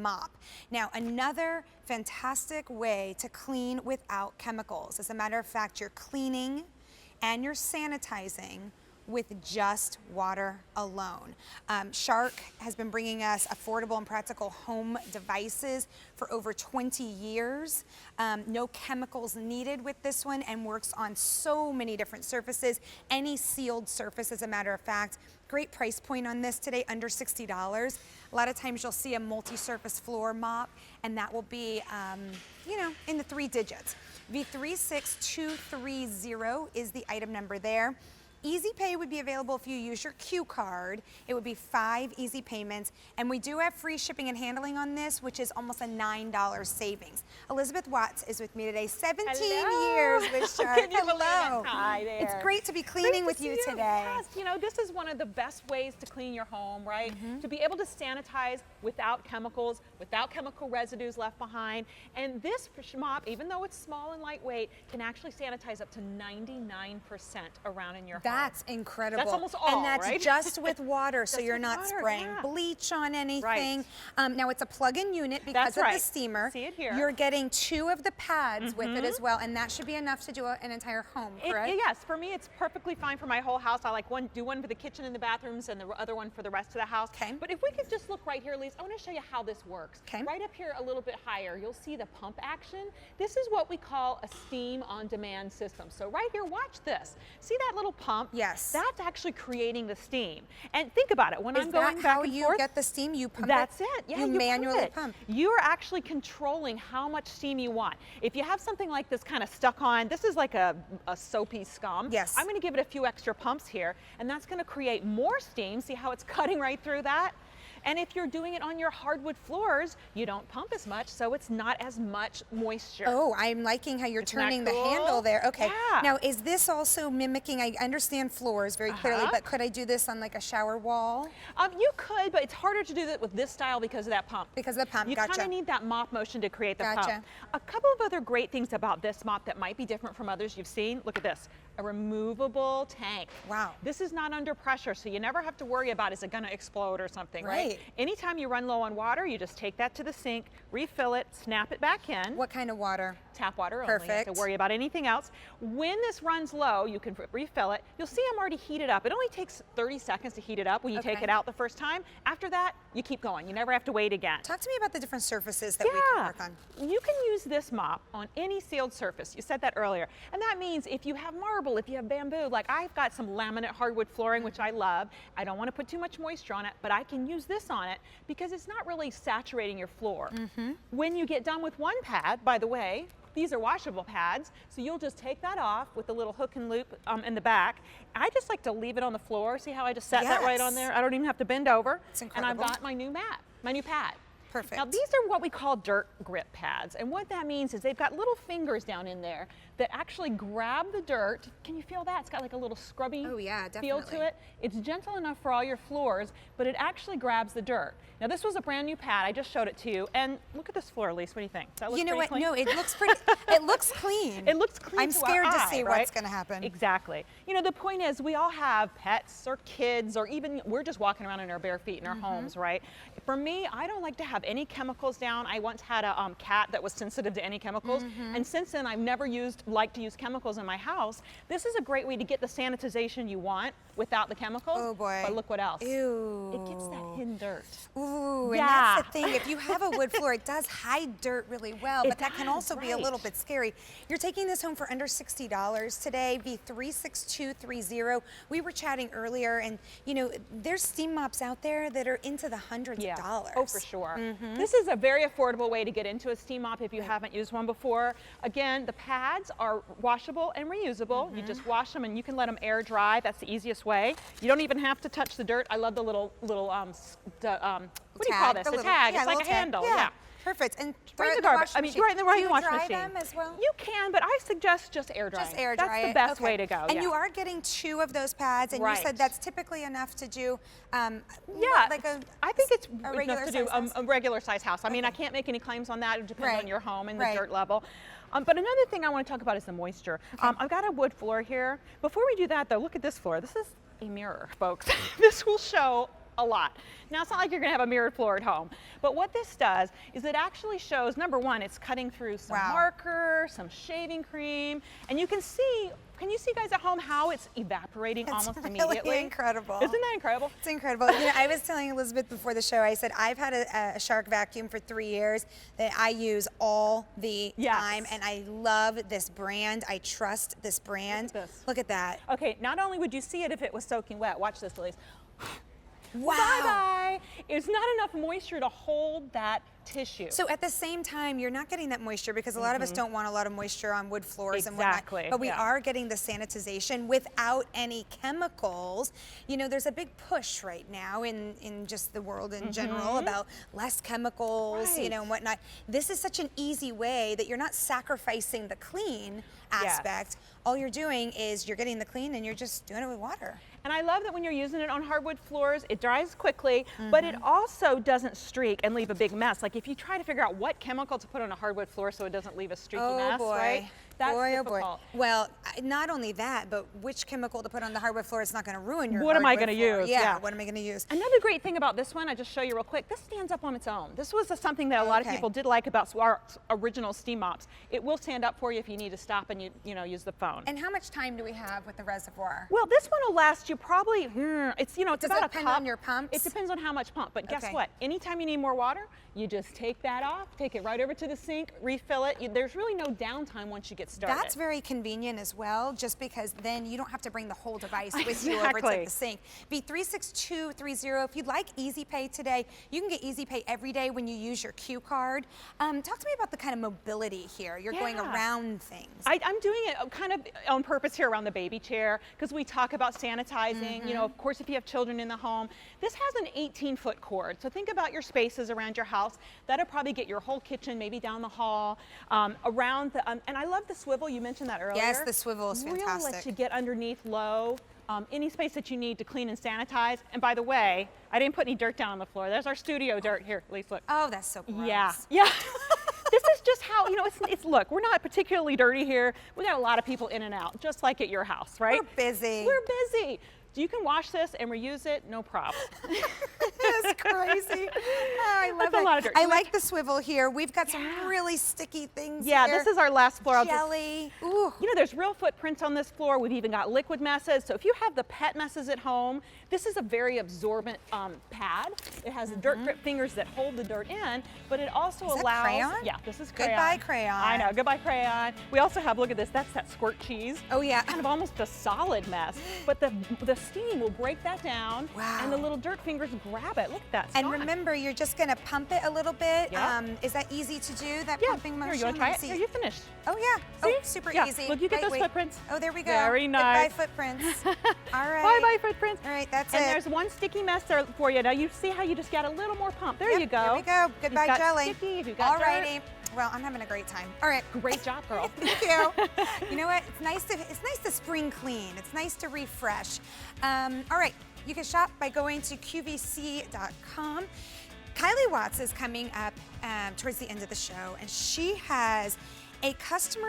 mop. Now, another fantastic way to clean without chemicals. As a matter of fact, you're cleaning and you're sanitizing with just water alone. Shark has been bringing us affordable and practical home devices for over 20 years. No chemicals needed with this one, and works on so many different surfaces, any sealed surface as a matter of fact. Great price point on this today, under $60. A lot of times you'll see a multi-surface floor mop, and that will be, you know, in the 3 digits. V36230 is the item number there. Easy Pay would be available if you use your Q card. It would be 5 easy payments, and we do have free shipping and handling on this, which is almost a $9 savings. Elizabeth Watts is with me today. 17 years with Shark. Hello. Hi there. It's great to be cleaning with you today. Yes, you know, this is one of the best ways to clean your home, right? To be able to sanitize without chemicals, without chemical residues left behind. And this mop, even though it's small and lightweight, can actually sanitize up to 99% around in your home. That's incredible. That's almost all, and that's right? just with water, so you're not water, spraying bleach on anything. Now it's a plug-in unit because of the steamer. See it here. You're getting 2 of the pads with it as well, and that should be enough to do an entire home, correct? Yes, for me it's perfectly fine for my whole house. I like do one for the kitchen and the bathrooms, and the other one for the rest of the house. Okay. But if we could just look right here, Elise, I want to show you how this works. Okay. Right up here a little bit higher, you'll see the pump action. This is what we call a steam on demand system. So right here, watch this. See that little pump? Yes. That's actually creating the steam. And think about it, when I'm going back and forth. Is that how you get the steam? You pump That's it? Yeah, you manually pump. You're actually controlling how much steam you want. If you have something like this kind of stuck on, this is like a soapy scum. Yes. I'm going to give it a few extra pumps here, and that's going to create more steam. See how it's cutting right through that? And if you're doing it on your hardwood floors, you don't pump as much, so it's not as much moisture. Oh, I'm liking how you're turning the handle there. Okay. Yeah. Now, is this also mimicking, I understand floors very clearly, but could I do this on like a shower wall? You could, but it's harder to do that with this style because of that pump. Because of the pump, You gotcha. kind of need that mop motion to create the Gotcha. pump. A couple of other great things about this mop that might be different from others you've seen. Look at this, a removable tank. Wow. This is not under pressure, so you never have to worry about is it going to explode or something, right? Right. Anytime you run low on water, you just take that to the sink, refill it, snap it back in. What kind of water? Tap water only. Perfect. You don't have to worry about anything else. When this runs low, you can refill it. You'll see I'm already heated up. It only takes 30 seconds to heat it up when you take it out the first time. After that, you keep going. You never have to wait again. Talk to me about the different surfaces that we can work on. You can use this mop on any sealed surface. You said that earlier. And that means if you have marble, if you have bamboo, like I've got some laminate hardwood flooring, which I love. I don't want to put too much moisture on it, but I can use this on it because it's not really saturating your floor. When you get done with one pad, by the way, these are washable pads, so you'll just take that off with a little hook and loop in the back. I just like to leave it on the floor. See how I just set that right on there? I don't even have to bend over. It's incredible. And I've got my new mat, my new pad. Perfect. Now these are what we call dirt grip pads, and what that means is they've got little fingers down in there that actually grab the dirt. Can you feel that? It's got like a little scrubby feel to it. It's gentle enough for all your floors, but it actually grabs the dirt. Now this was a brand new pad. I just showed it to you, and look at this floor, Elise. What do you think? Does that look You know what? clean? No, it looks pretty. It looks clean. It looks clean. I'm to scared our to eye, see right? what's going to happen. Exactly. You know, the point is, we all have pets or kids, or even we're just walking around in our bare feet in our homes, right? For me, I don't like to have any chemicals down. I once had a cat that was sensitive to any chemicals, and since then I've never liked to use chemicals in my house. This is a great way to get the sanitization you want without the chemicals. Oh boy. But look what else. Ew. It gets that hidden dirt. Ooh, and that's the thing. If you have a wood floor, it does hide dirt really well, but that can also be a little bit scary. You're taking this home for under $60 today, V36230. We were chatting earlier, and you know, there's steam mops out there that are into the hundreds of dollars. Oh, for sure. This is a very affordable way to get into a steam mop if you haven't used one before. Again, the pads are washable and reusable. You just wash them and you can let them air dry. That's the easiest way. You don't even have to touch the dirt. I love the little what do you call this? The tag. It's like a handle. Yeah. Perfect. And Right in the garbage. I mean, right in the washing machine. Do you dry them as well? You can, but I suggest just air drying. Just air dry That's the best way to go. And you are getting 2 of those pads, and you said that's typically enough to do. Like I think it's a regular enough to do size a regular size house. I mean, I can't make any claims on that. It depends on your home and the dirt level. But another thing I want to talk about is the moisture. I've got a wood floor here. Before we do that, though, look at this floor. This is a mirror, folks. This will show a lot. Now, it's not like you're gonna have a mirrored floor at home, but what this does is it actually shows, number one, it's cutting through some marker, some shaving cream, and you can see, can you see guys at home how it's evaporating almost immediately? It's really incredible. Isn't that incredible? It's incredible. You know, I was telling Elizabeth before the show, I said I've had a Shark vacuum for 3 years that I use all the time, and I love this brand. I trust this brand. Look at that. Okay, not only would you see it if it was soaking wet, watch this, Elise. Wow. Bye-bye. It's not enough moisture to hold that tissue. So at the same time, you're not getting that moisture because a lot of us don't want a lot of moisture on wood floors and whatnot. But we are getting the sanitization without any chemicals. You know, there's a big push right now in just the world in general about less chemicals, you know, and whatnot. This is such an easy way that you're not sacrificing the clean aspect. All you're doing is you're getting the clean and you're just doing it with water. And I love that when you're using it on hardwood floors, it dries quickly, but it also doesn't streak and leave a big mess. Like if you try to figure out what chemical to put on a hardwood floor so it doesn't leave a streaky mess, right? That's difficult. Oh boy. Well, not only that, but which chemical to put on the hardwood floor is not going to ruin your What am I hardwood going to floor. use? Yeah, what am I going to use? Another great thing about this one, I'll just show you real quick, this stands up on its own. This was something that a lot of people did like about our original steam mops. It will stand up for you if you need to stop and you know, use the phone. And how much time do we have with the reservoir? Well, this one will last you probably, it's, you know, it's Does about it depend on your pumps? It depends on how much pump, but guess what? Anytime you need more water, you just take that off, take it right over to the sink, refill it. There's really no downtime once you get started. That's very convenient as well, just because then you don't have to bring the whole device with you over to the sink. B36230, if you'd like Easy Pay today, you can get Easy Pay every day when you use your Q card. Talk to me about the kind of mobility here. You're going around things. I'm doing it kind of on purpose here around the baby chair, because we talk about sanitizing. You know, of course, if you have children in the home, this has an 18-foot cord. So think about your spaces around your house. That'll probably get your whole kitchen, maybe down the hall, around the, and I love the swivel, you mentioned that earlier. Yes, the swivel is fantastic. Really lets you get underneath low, any space that you need to clean and sanitize. And by the way, I didn't put any dirt down on the floor. There's our studio dirt here, Lisa, look. Oh, that's so gross. Yeah. This is just how, you know, it's look, we're not particularly dirty here. We got a lot of people in and out, just like at your house, right? We're busy. We're busy. You can wash this and reuse it, no problem. That's crazy. Oh, I love That's a lot of dirt. I like the swivel here. We've got some really sticky things here. here. This is our last floor. Jelly. Ooh. You know, there's real footprints on this floor. We've even got liquid messes. So if you have the pet messes at home, this is a very absorbent pad. It has dirt grip fingers that hold the dirt in, but it also allows. That crayon? Yeah, this is crayon. Goodbye crayon. I know, goodbye crayon. We also have, look at this, that's that squirt cheese. Oh yeah. Kind of almost a solid mess, but the steam will break that down. Wow. And the little dirt fingers grab it. Look at that. And remember, you're just going to pump it a little bit. Is that easy to do, that pumping motion? Here, you want to try it? Here, you finished. Oh yeah. See? Oh, super yeah. easy. Look, you get those footprints. Oh, there we go. Very nice. Goodbye footprints. All right. Bye-bye footprints. All right, that's and it. There's one sticky mess there for you. Now you see how you just got a little more pump. There you go. There we go. Goodbye, got jelly. Sticky, if you got all righty. Well, I'm having a great time. All right. Great job, girl. Thank you. You know what? It's nice to spring clean. It's nice to refresh. All right. You can shop by going to QVC.com. Kylie Watts is coming up towards the end of the show, and she has a customer